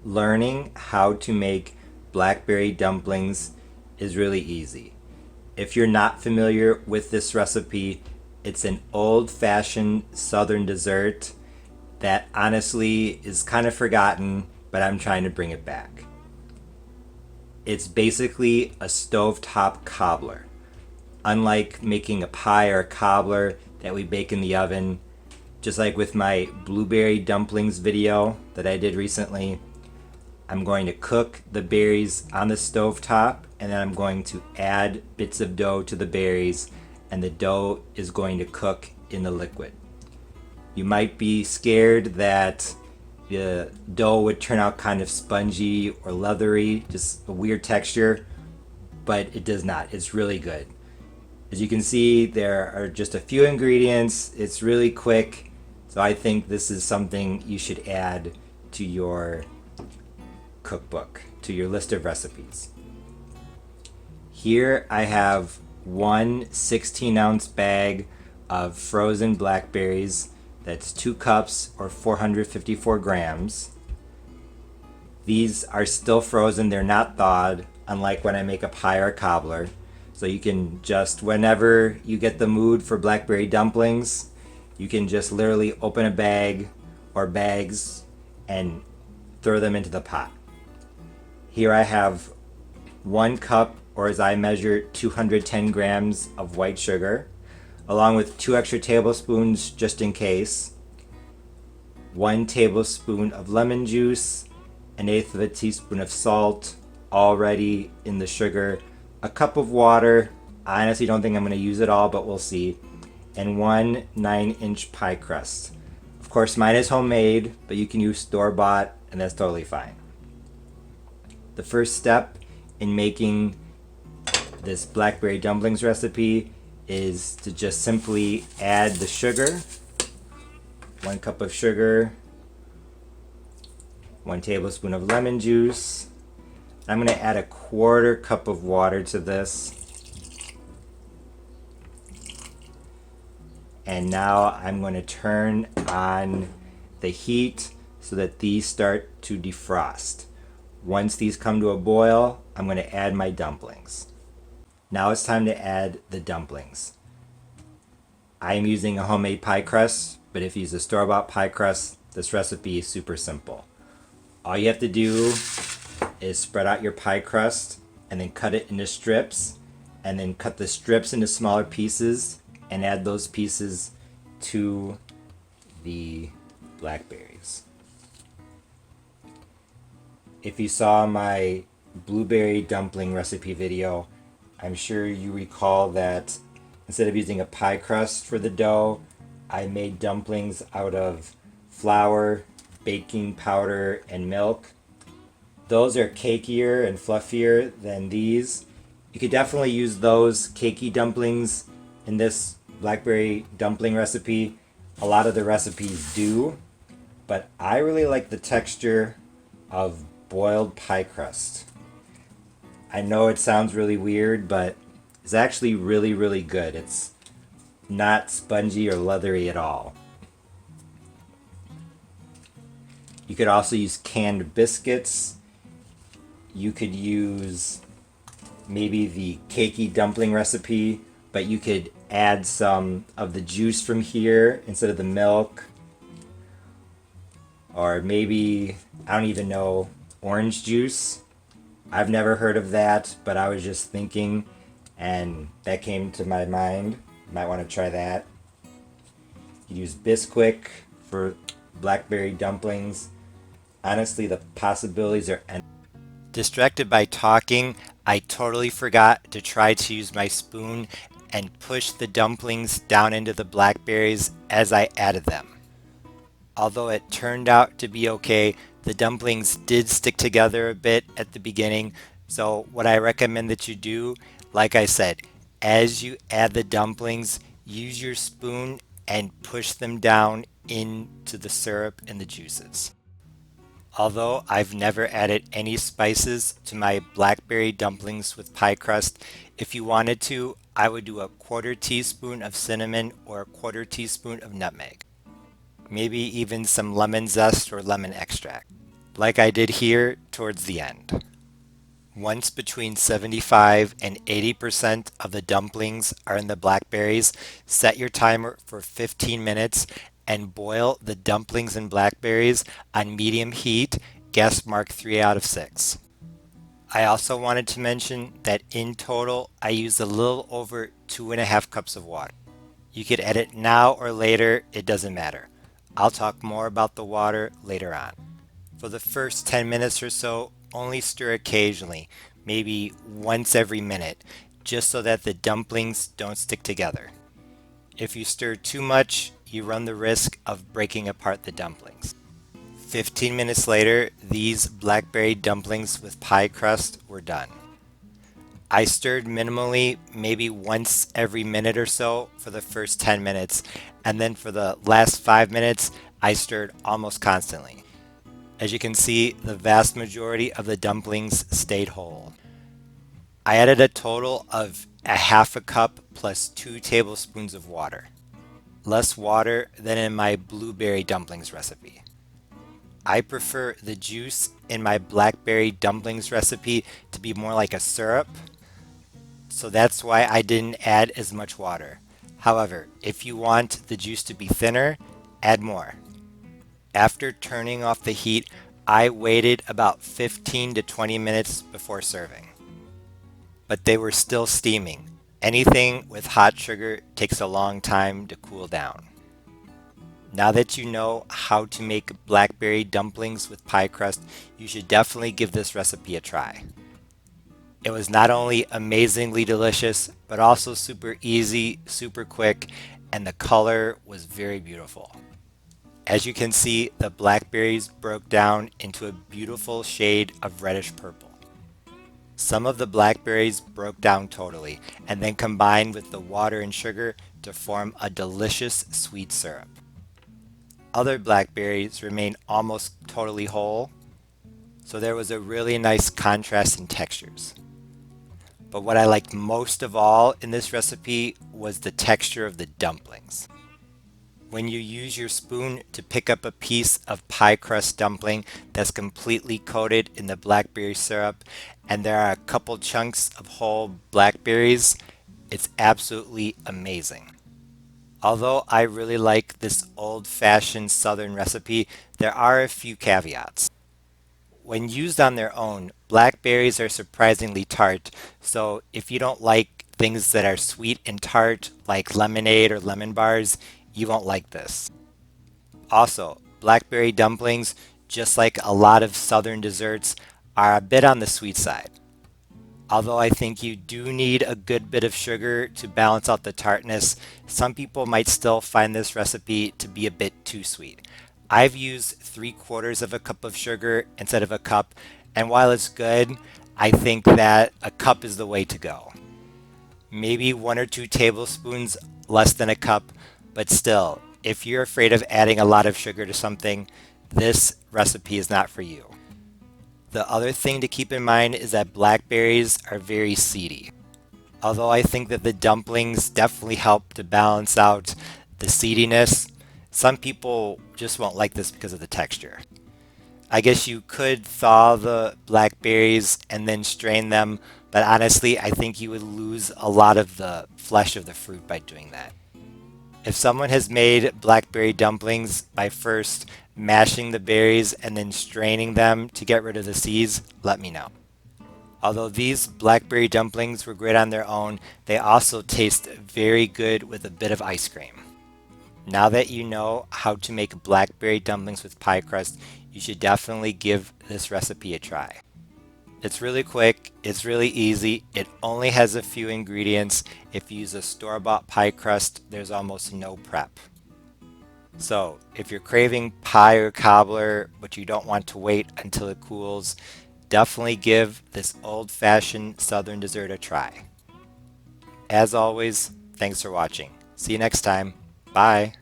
Learning how to make blackberry dumplings is really easy. If you're not familiar with this recipe, it's an old-fashioned southern dessert that honestly is kind of forgotten, but I'm trying to bring it back. It's basically a stovetop cobbler. Unlike making a pie or a cobbler that we bake in the oven, just like with my blueberry dumplings video that I did recently, I'm going to cook the berries on the stovetop, and then I'm going to add bits of dough to the berries, and the dough is going to cook in the liquid. You might be scared that the dough would turn out kind of spongy or leathery, just a weird texture, but it does not. It's really good. As you can see, there are just a few ingredients. It's really quick, so I think this is something you should add to your cookbook, to your list of recipes. Here I have one 16-ounce bag of frozen blackberries. That's 2 cups or 454 grams. These are still frozen, they're not thawed, unlike when I make a pie or a cobbler. So you can just, whenever you get the mood for blackberry dumplings, you can just literally open a bag or bags and throw them into the pot. Here I have 1 cup, or as I measure, 210 grams of white sugar, along with 2 extra tablespoons just in case, 1 tablespoon of lemon juice, 1/8 of a teaspoon of salt already in the sugar, a cup of water. I honestly don't think I'm going to use it all, but we'll see, and 1 9-inch pie crust. Of course, mine is homemade, but you can use store-bought, and that's totally fine. The first step in making this blackberry dumplings recipe is to just simply add the sugar. 1 cup of sugar, 1 tablespoon of lemon juice. I'm going to add a 1/4 cup of water to this. And now I'm going to turn on the heat so that these start to defrost. Once these come to a boil, I'm going to add my dumplings. Now it's time to add the dumplings. I am using a homemade pie crust, but if you use a store-bought pie crust, this recipe is super simple. All you have to do is spread out your pie crust and then cut it into strips, and then cut the strips into smaller pieces and add those pieces to the blackberries. If you saw my blueberry dumpling recipe video, I'm sure you recall that instead of using a pie crust for the dough, I made dumplings out of flour, baking powder, and milk. Those are cakier and fluffier than these. You could definitely use those cakey dumplings in this blackberry dumpling recipe. A lot of the recipes do, but I really like the texture of boiled pie crust. I know it sounds really weird, but it's actually really, really good. It's not spongy or leathery at all. You could also use canned biscuits. You could use maybe the cakey dumpling recipe, but you could add some of the juice from here instead of the milk. Or maybe, I don't even know, orange juice. I've never heard of that, but I was just thinking, and that came to my mind. You might want to try that. You use bisquick for blackberry dumplings. Honestly, the possibilities are endless. Distracted by talking, I totally forgot to try to use my spoon and push the dumplings down into the blackberries as I added them. Although it turned out to be okay, the dumplings did stick together a bit at the beginning. So what I recommend that you do, like I said, as you add the dumplings, use your spoon and push them down into the syrup and the juices. Although I've never added any spices to my blackberry dumplings with pie crust, if you wanted to, I would do a 1/4 teaspoon of cinnamon or a 1/4 teaspoon of nutmeg. Maybe even some lemon zest or lemon extract. like I did here towards the end. Once between 75 and 80% of the dumplings are in the blackberries, set your timer for 15 minutes and boil the dumplings and blackberries on medium heat, guess mark 3 out of 6. I also wanted to mention that in total, I used a little over 2.5 cups of water. You could add it now or later, it doesn't matter. I'll talk more about the water later on. For the first 10 minutes or so, only stir occasionally, maybe once every minute, just so that the dumplings don't stick together. If you stir too much, you run the risk of breaking apart the dumplings. 15 minutes later, these blackberry dumplings with pie crust were done. I stirred minimally, maybe once every minute or so for the first 10 minutes, and then for the last 5 minutes, I stirred almost constantly. As you can see, the vast majority of the dumplings stayed whole. I added a total of a half a cup plus 2 tablespoons of water. Less water than in my blueberry dumplings recipe. I prefer the juice in my blackberry dumplings recipe to be more like a syrup, so that's why I didn't add as much water. However, if you want the juice to be thinner, add more. After turning off the heat, I waited about 15 to 20 minutes before serving. But they were still steaming. Anything with hot sugar takes a long time to cool down. Now that you know how to make blackberry dumplings with pie crust, you should definitely give this recipe a try. It was not only amazingly delicious, but also super easy, super quick, and the color was very beautiful. As you can see, the blackberries broke down into a beautiful shade of reddish purple. Some of the blackberries broke down totally and then combined with the water and sugar to form a delicious sweet syrup. Other blackberries remained almost totally whole, so there was a really nice contrast in textures. But what I liked most of all in this recipe was the texture of the dumplings. When you use your spoon to pick up a piece of pie crust dumpling that's completely coated in the blackberry syrup and there are a couple chunks of whole blackberries, it's absolutely amazing. Although I really like this old-fashioned southern recipe, there are a few caveats. When used on their own, blackberries are surprisingly tart, so if you don't like things that are sweet and tart, like lemonade or lemon bars, you won't like this. Also, blackberry dumplings, just like a lot of southern desserts, are a bit on the sweet side. Although I think you do need a good bit of sugar to balance out the tartness, some people might still find this recipe to be a bit too sweet. I've used 3/4 of a cup of sugar instead of a cup, and while it's good, I think that a cup is the way to go. Maybe 1 or 2 tablespoons less than a cup, but still, if you're afraid of adding a lot of sugar to something, this recipe is not for you. The other thing to keep in mind is that blackberries are very seedy. Although I think that the dumplings definitely help to balance out the seediness, some people just won't like this because of the texture. I guess you could thaw the blackberries and then strain them, but honestly, I think you would lose a lot of the flesh of the fruit by doing that. If someone has made blackberry dumplings by first mashing the berries and then straining them to get rid of the seeds, let me know. Although these blackberry dumplings were great on their own, they also taste very good with a bit of ice cream. Now that you know how to make blackberry dumplings with pie crust, you should definitely give this recipe a try. It's really quick, it's really easy, it only has a few ingredients. If you use a store-bought pie crust, there's almost no prep. So, if you're craving pie or cobbler, but you don't want to wait until it cools, definitely give this old-fashioned southern dessert a try. As always, thanks for watching. See you next time. Bye!